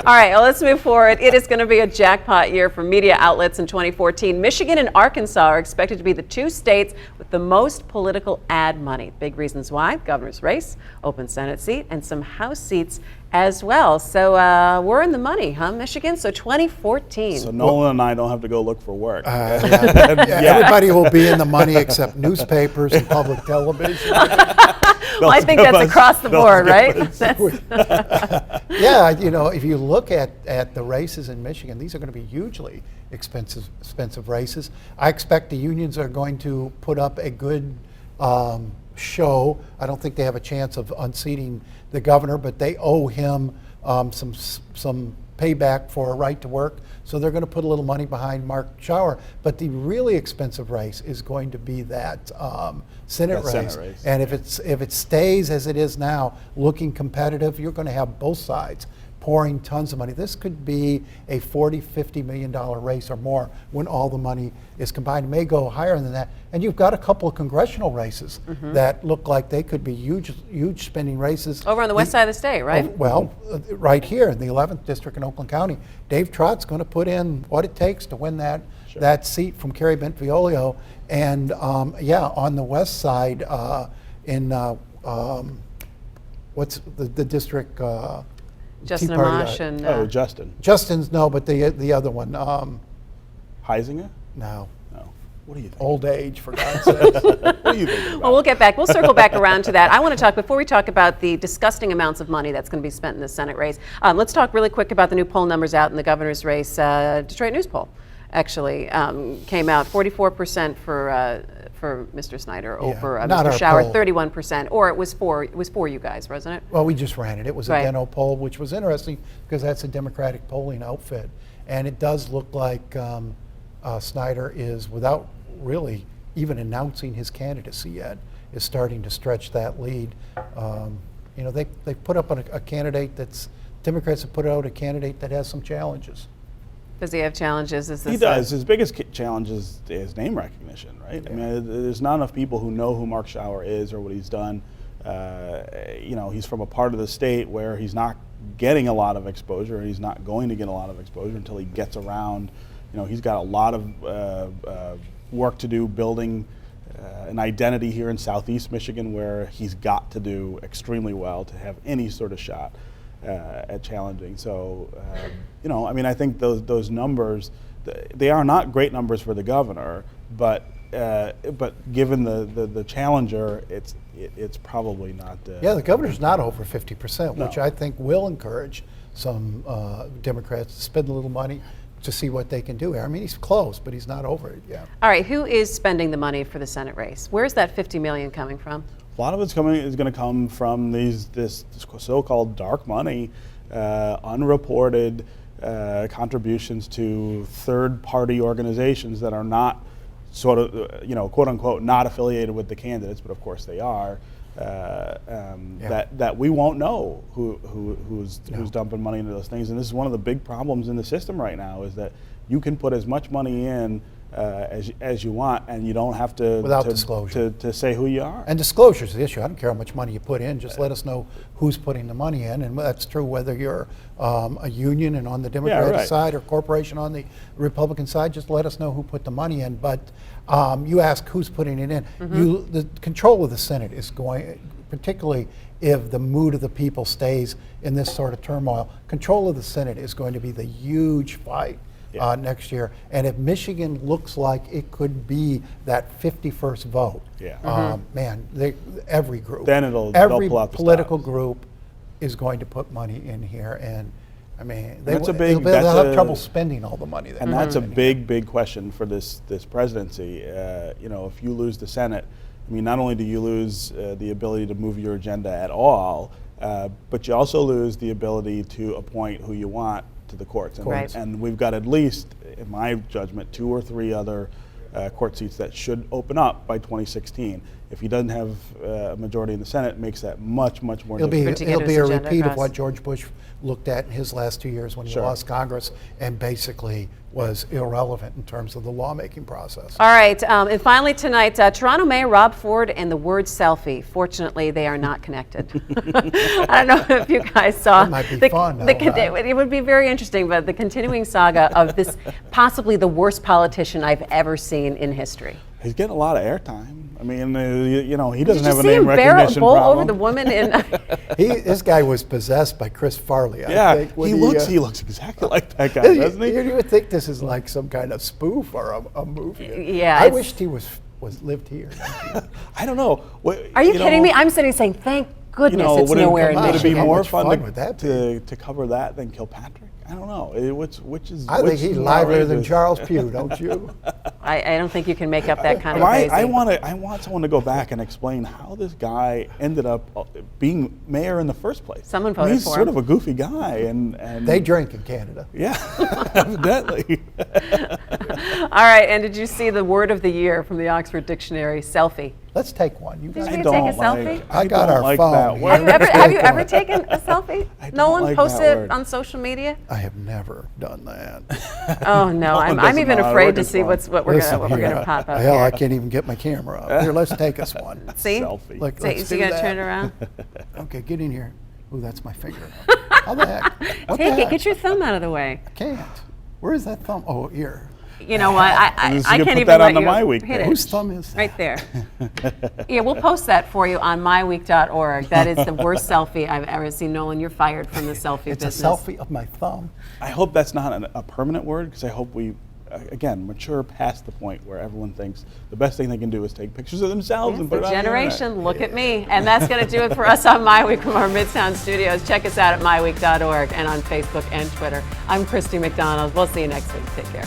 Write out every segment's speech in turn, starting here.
All right, well, let's move forward. It is going to be a jackpot year for media outlets in 2014. Michigan and Arkansas are expected to be the two states with the most political ad money. Big reasons why: governor's race, open Senate seat, and some House seats as well. So we're in the money, huh, Michigan? So 2014. So Nolan and I don't have to go look for work. Everybody will be in the money except newspapers and public television. Well, I think that's across the board, right? Yeah, you know, if you look at the races in Michigan, these are going to be hugely expensive races. I expect the unions are going to put up a good show. I don't think they have a chance of unseating the governor, but they owe him some payback for a right to work. So they're going to put a little money behind Mark Schauer. But the really expensive race is going to be that Senate race. And if it stays as it is now, looking competitive, you're going to have both sides pouring tons of money. This could be a $40, $50 million race or more when all the money is combined. It may go higher than that. And you've got a couple of congressional races that look like they could be huge spending races. Over on the west side of the state, right? Well, right here in the 11th district in Oakland County, Dave Trott's going to put in what it takes to win that seat from Kerry Bentviolio. And yeah, on the west side in what's the district? Justin Amash and Justin. Justin's no, but the other one. Heisinger? No. What do you think? Old age, for God's sakes. What are you thinking about? Well, we'll get back. We'll circle back around to that. I want to talk, before we talk about the disgusting amounts of money that's going to be spent in the Senate race, let's talk really quick about the new poll numbers out in the governor's race. Detroit News Poll actually came out 44% for Mr. Snyder over Mr. Schauer, 31%, or it was for you guys, wasn't it? Well, we just ran it. It was a Deno poll, which was interesting because that's a Democratic polling outfit, and it does look like Snyder is, without really even announcing his candidacy yet, is starting to stretch that lead. You know, they put up a candidate Democrats have put out a candidate that has some challenges. Does he have challenges? He does. His biggest challenge is name recognition, right? Yeah. I mean, there's not enough people who know who Mark Schauer is or what he's done. You know, he's from a part of the state where he's not getting a lot of exposure. He's not going to get a lot of exposure until he gets around. You know, he's got a lot of work to do building an identity here in Southeast Michigan, where he's got to do extremely well to have any sort of shot at challenging. So, you know, I mean, I think those numbers, they are not great numbers for the governor, but given the challenger, it's probably not. Yeah, the governor's not over 50%, which I think will encourage some Democrats to spend a little money to see what they can do here. I mean, he's close, but he's not over it yet. All right, who is spending the money for the Senate race? Where's that $50 million coming from? A lot of it's going to come from this so-called dark money, unreported contributions to third-party organizations that are not sort of, you know, quote unquote, not affiliated with the candidates, but of course they are. That we won't know who's dumping money into those things, and this is one of the big problems in the system right now, is that you can put as much money in as you want, and you don't have to without disclosure to say who you are. And disclosure is the issue. I don't care how much money you put in; just let us know who's putting the money in, and that's true whether you're a union and on the Democratic side or corporation on the Republican side. Just let us know who put the money in. But you ask who's putting it in. The control of the Senate is going, particularly if the mood of the people stays in this sort of turmoil. Control of the Senate is going to be the huge fight. Next year, and if Michigan looks like it could be that 51st vote, man, every group, then every political group is going to put money in here, and I mean, they'll have trouble spending all the money. And that's a big question for this presidency. You know, if you lose the Senate, I mean, not only do you lose the ability to move your agenda at all, but you also lose the ability to appoint who you want to the courts. And we've got, at least, in my judgment, 2 or 3 other court seats that should open up by 2016. If he doesn't have a majority in the Senate, it makes that much more difficult. It'll be a repeat of what George Bush looked at in his last 2 years when he lost Congress and basically was irrelevant in terms of the lawmaking process. All right, and finally tonight, Toronto Mayor Rob Ford and the word selfie. Fortunately, they are not connected. I don't know if you guys saw. That might be fun, though, right? It would be very interesting, but the continuing saga of this possibly the worst politician I've ever seen in history. He's getting a lot of airtime. I mean, he doesn't Did have you a see name him recognition bowl problem. over the woman in? This guy was possessed by Chris Farley, I think. when he looks exactly like that guy, doesn't he? You would think this is like some kind of spoof or a movie. Yeah, I it's- wished he was lived here. I don't know. Are you kidding me? I'm sitting saying, thank goodness it's would nowhere in would it be Michigan. How more much fun fun would that to cover that than Kilpatrick? I don't know. Which is? I think which he's is livelier than outrageous? Charles Pugh, don't you? I don't think you can make up that kind of crazy. I want someone to go back and explain how this guy ended up being mayor in the first place. Someone voted he's for sort him. of a goofy guy, and They drink in Canada. yeah, evidently. All right, and did you see the word of the year from the Oxford Dictionary? Selfie. Let's take one. You Did guys. you take a selfie? I got don't our like phone that here. word. Have you ever taken a selfie? I don't Nolan, like post that it word. on social media? I have never done that. Oh no, Nolan I'm doesn't even know how to afraid work to his see phone. what we're gonna pop up Hell, I here. can't even get my camera up. Here, let's take us one. See? Selfie. Look, So, let's is he do gonna that. turn it around? Okay, get in here. Ooh, that's my finger. How the heck? What the Take it. heck? Get your thumb out of the way. I can't. Where is that thumb? Oh, here. You know what? I You can't put even that let on the you My Week hit page. it. Whose thumb is that? Right there. Yeah, we'll post that for you on myweek.org. That is the worst selfie I've ever seen. Nolan, you're fired from the selfie It's business. a selfie of my thumb. I hope that's not a permanent word, because I hope we, again, mature past the point where everyone thinks the best thing they can do is take pictures of themselves and The put it on the internet. generation, look at me. And that's going to do it for us on My Week from our Midtown studios. Check us out at myweek.org and on Facebook and Twitter. I'm Christy McDonald. We'll see you next week. Take care.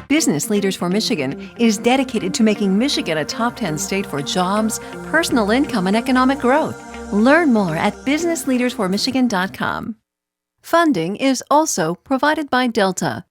Business Leaders for Michigan is dedicated to making Michigan a top 10 state for jobs, personal income, and economic growth. Learn more at businessleadersformichigan.com. Funding is also provided by Delta,